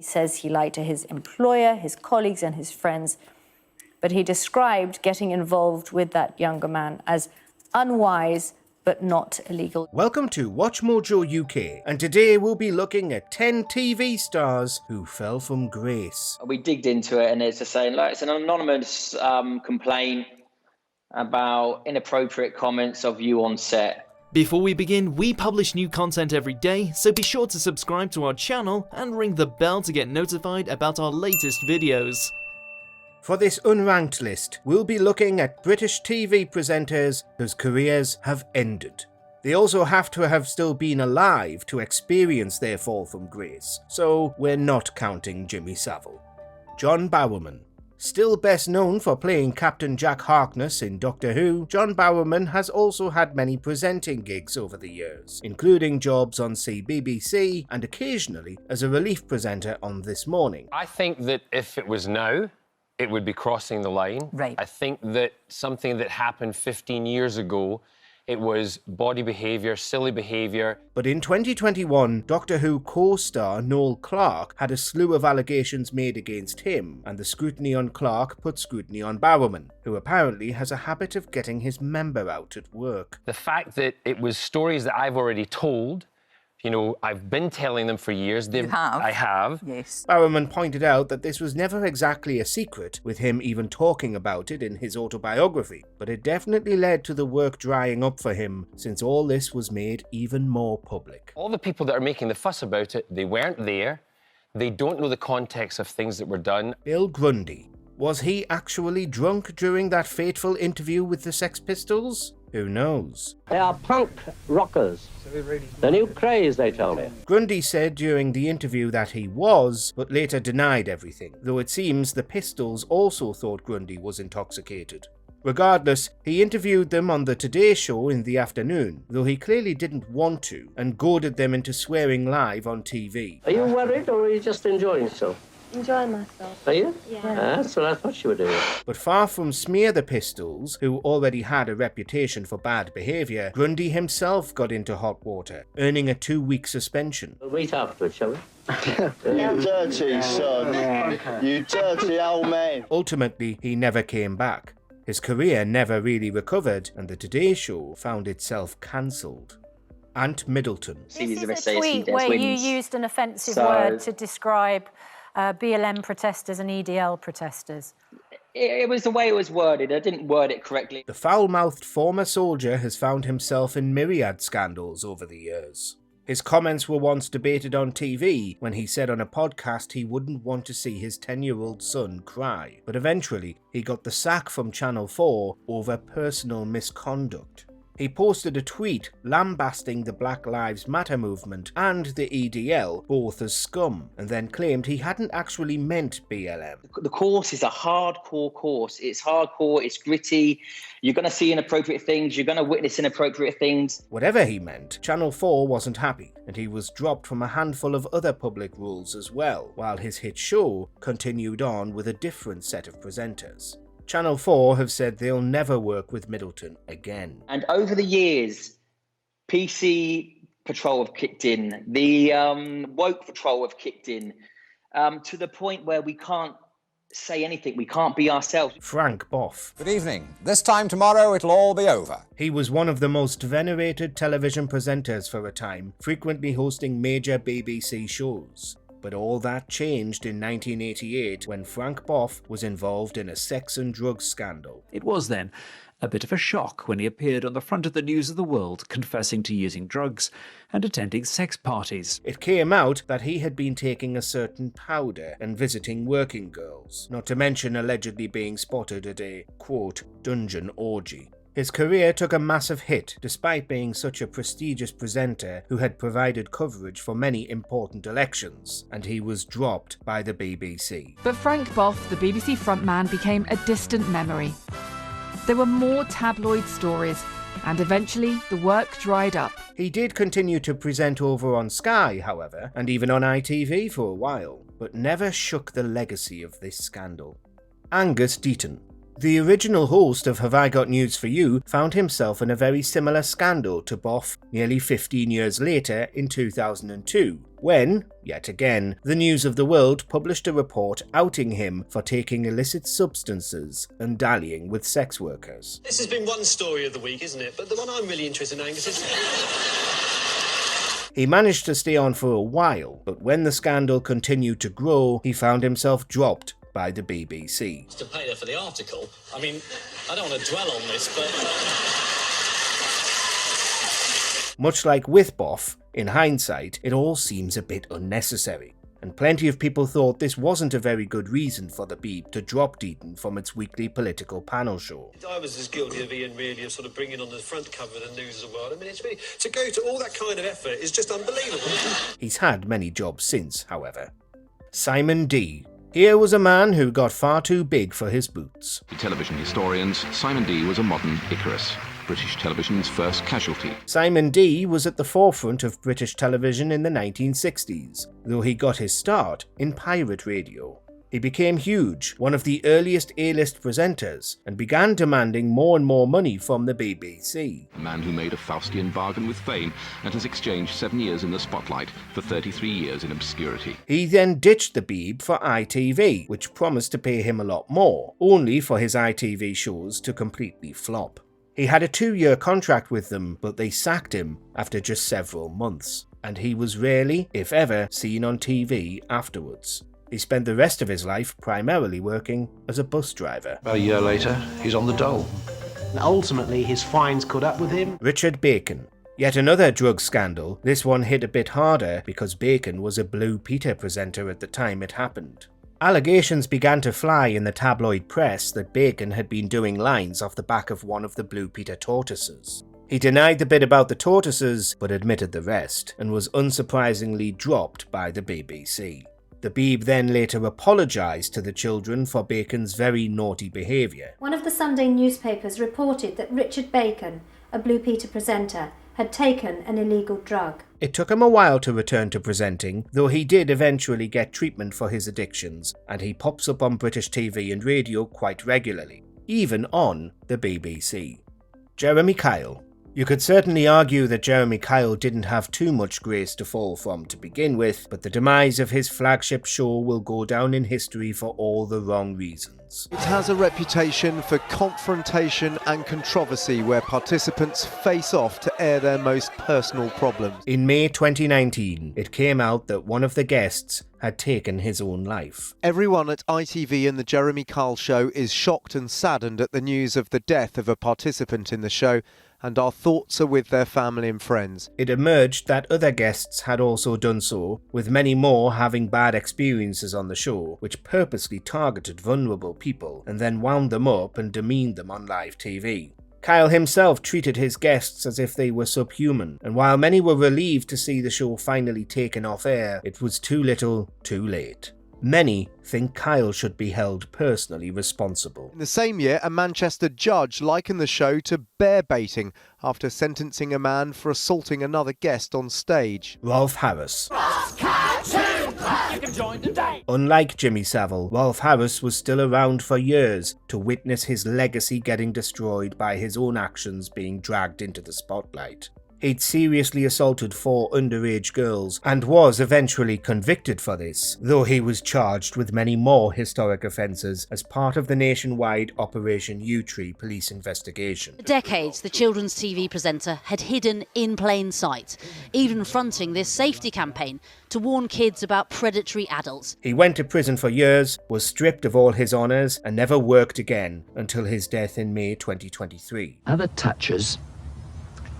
He says he lied to his employer, his colleagues and his friends, but he described getting involved with that younger man as unwise but not illegal. Welcome to WatchMojoUK, and today we'll be looking at 10 TV stars who fell from grace. We digged into it, and it's just saying, like, it's an anonymous complaint about inappropriate comments of you on set. Before we begin, we publish new content every day, so be sure to subscribe to our channel and ring the bell to get notified about our latest videos. For this unranked list, we'll be looking at British TV presenters whose careers have ended. They also have to have still been alive to experience their fall from grace, so we're not counting Jimmy Savile. John Bowerman. Still best known for playing Captain Jack Harkness in Doctor Who, John Bowerman has also had many presenting gigs over the years, including jobs on CBBC and occasionally as a relief presenter on This Morning. I think that if it was now, it would be crossing the line. Right. I think that something that happened 15 years ago, it was body behaviour, silly behaviour. But in 2021, Doctor Who co-star Noel Clarke had a slew of allegations made against him, and the scrutiny on Clarke put scrutiny on Bowerman, who apparently has a habit of getting his member out at work. The fact that it was stories that I've already told, you know, I've been telling them for years. You have? I have. Yes. Bowerman pointed out that this was never exactly a secret, with him even talking about it in his autobiography, but it definitely led to the work drying up for him, since all this was made even more public. All the people that are making the fuss about it, they weren't there. They don't know the context of things that were done. Bill Grundy. Was he actually drunk during that fateful interview with the Sex Pistols? Who knows? They are punk rockers. The new craze, they tell me. Grundy said during the interview that he was, but later denied everything, though it seems the Pistols also thought Grundy was intoxicated. Regardless, he interviewed them on the Today Show in the afternoon, though he clearly didn't want to, and goaded them into swearing live on TV. Are you worried, or are you just enjoying yourself? Enjoying myself. Are you? Yeah. That's what I thought you were doing. But far from smear the Pistols, who already had a reputation for bad behaviour, Grundy himself got into hot water, earning a 2-week suspension. We'll meet afterwards, shall we? You dirty son. You dirty old man. Ultimately, he never came back. His career never really recovered, and the Today Show found itself cancelled. Ant Middleton. This is a tweet where you used an offensive word to describe BLM protesters and EDL protesters. It was the way it was worded. I didn't word it correctly. The foul-mouthed former soldier has found himself in myriad scandals over the years. His comments were once debated on TV when he said on a podcast he wouldn't want to see his 10-year-old son cry, but eventually he got the sack from Channel 4 over personal misconduct. He posted a tweet lambasting the Black Lives Matter movement and the EDL both as scum, and then claimed he hadn't actually meant BLM. The course is a hardcore course. It's hardcore, it's gritty. You're going to see inappropriate things. You're going to witness inappropriate things. Whatever he meant, Channel 4 wasn't happy, and he was dropped from a handful of other public roles as well, while his hit show continued on with a different set of presenters. Channel 4 have said they'll never work with Middleton again. And over the years, PC Patrol have kicked in. The Woke Patrol have kicked in to the point where we can't say anything. We can't be ourselves. Frank Boff. Good evening. This time tomorrow it'll all be over. He was one of the most venerated television presenters for a time, frequently hosting major BBC shows. But all that changed in 1988 when Frank Boff was involved in a sex and drugs scandal. It was then a bit of a shock when he appeared on the front of the News of the World confessing to using drugs and attending sex parties. It came out that he had been taking a certain powder and visiting working girls, not to mention allegedly being spotted at a, quote, dungeon orgy. His career took a massive hit despite being such a prestigious presenter who had provided coverage for many important elections, and he was dropped by the BBC. But Frank Boff, the BBC frontman, became a distant memory. There were more tabloid stories, and eventually the work dried up. He did continue to present over on Sky, however, and even on ITV for a while, but never shook the legacy of this scandal. Angus Deaton. The original host of Have I Got News For You found himself in a very similar scandal to Boff nearly 15 years later in 2002, when, yet again, the News of the World published a report outing him for taking illicit substances and dallying with sex workers. This has been one story of the week, isn't it? But the one I'm really interested in, Angus, is... He managed to stay on for a while, but when the scandal continued to grow, he found himself dropped by the BBC. To pay there for the article, I mean, I don't want to dwell on this, but... Much like with Boff, in hindsight, it all seems a bit unnecessary, and plenty of people thought this wasn't a very good reason for the Beeb to drop Deaton from its weekly political panel show. I was as guilty of Ian really of sort of bringing on the front cover of the News of the World. I mean, it's really, to go to all that kind of effort is just unbelievable. He's had many jobs since, however. Simon D. Here was a man who got far too big for his boots. To television historians, Simon D was a modern Icarus, British television's first casualty. Simon D was at the forefront of British television in the 1960s, though he got his start in pirate radio. He became huge, one of the earliest A-list presenters, and began demanding more and more money from the BBC. A man who made a Faustian bargain with fame and has exchanged 7 years in the spotlight for 33 years in obscurity. He then ditched the Beeb for ITV, which promised to pay him a lot more, only for his ITV shows to completely flop. He had a 2-year contract with them, but they sacked him after just several months, and he was rarely, if ever, seen on TV afterwards. He spent the rest of his life primarily working as a bus driver. About a year later, he's on the dole. Ultimately, his fines caught up with him. Richard Bacon. Yet another drug scandal. This one hit a bit harder because Bacon was a Blue Peter presenter at the time it happened. Allegations began to fly in the tabloid press that Bacon had been doing lines off the back of one of the Blue Peter tortoises. He denied the bit about the tortoises, but admitted the rest, and was unsurprisingly dropped by the BBC. The Beeb then later apologised to the children for Bacon's very naughty behaviour. One of the Sunday newspapers reported that Richard Bacon, a Blue Peter presenter, had taken an illegal drug. It took him a while to return to presenting, though he did eventually get treatment for his addictions, and he pops up on British TV and radio quite regularly, even on the BBC. Jeremy Kyle. You could certainly argue that Jeremy Kyle didn't have too much grace to fall from to begin with, but the demise of his flagship show will go down in history for all the wrong reasons. It has a reputation for confrontation and controversy where participants face off to air their most personal problems. In May 2019, it came out that one of the guests had taken his own life. Everyone at ITV and the Jeremy Kyle Show is shocked and saddened at the news of the death of a participant in the show, and our thoughts are with their family and friends. It emerged that other guests had also done so, with many more having bad experiences on the show, which purposely targeted vulnerable people and then wound them up and demeaned them on live TV. Kyle himself treated his guests as if they were subhuman, and while many were relieved to see the show finally taken off air, it was too little, too late. Many think Kyle should be held personally responsible. In the same year, a Manchester judge likened the show to bear baiting after sentencing a man for assaulting another guest on stage. Rolf Harris. Unlike Jimmy Savile, Rolf Harris was still around for years to witness his legacy getting destroyed by his own actions being dragged into the spotlight. He'd seriously assaulted 4 underage girls and was eventually convicted for this, though he was charged with many more historic offences as part of the nationwide Operation U-Tree police investigation. For decades, the children's TV presenter had hidden in plain sight, even fronting this safety campaign to warn kids about predatory adults. He went to prison for years, was stripped of all his honours and never worked again until his death in May 2023. Other touches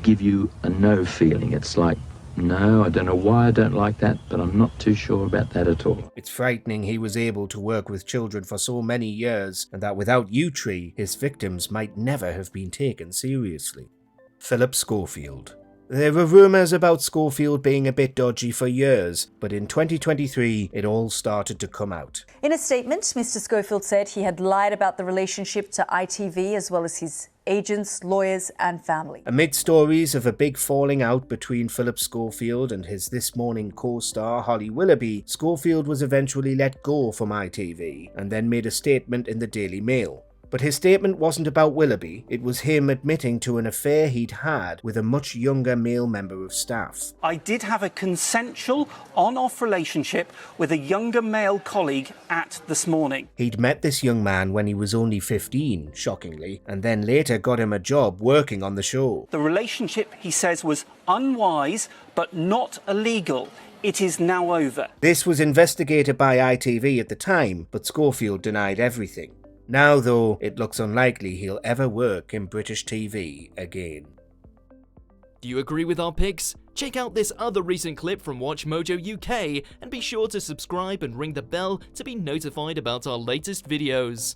give you a no feeling. It's like, no, I don't know why I don't like that, but I'm not too sure about that at all. It's frightening he was able to work with children for so many years, and that without U-Tree, his victims might never have been taken seriously. Philip Schofield. There were rumours about Schofield being a bit dodgy for years, but in 2023 it all started to come out. In a statement, Mr. Schofield said he had lied about the relationship to ITV as well as his agents, lawyers and family. Amid stories of a big falling out between Philip Schofield and his This Morning co-star Holly Willoughby, Schofield was eventually let go from ITV and then made a statement in the Daily Mail. But his statement wasn't about Willoughby, it was him admitting to an affair he'd had with a much younger male member of staff. I did have a consensual, on-off relationship with a younger male colleague at This Morning. He'd met this young man when he was only 15, shockingly, and then later got him a job working on the show. The relationship, he says, was unwise but not illegal. It is now over. This was investigated by ITV at the time, but Schofield denied everything. Now, though, it looks unlikely he'll ever work in British TV again. Do you agree with our picks? Check out this other recent clip from WatchMojoUK and be sure to subscribe and ring the bell to be notified about our latest videos.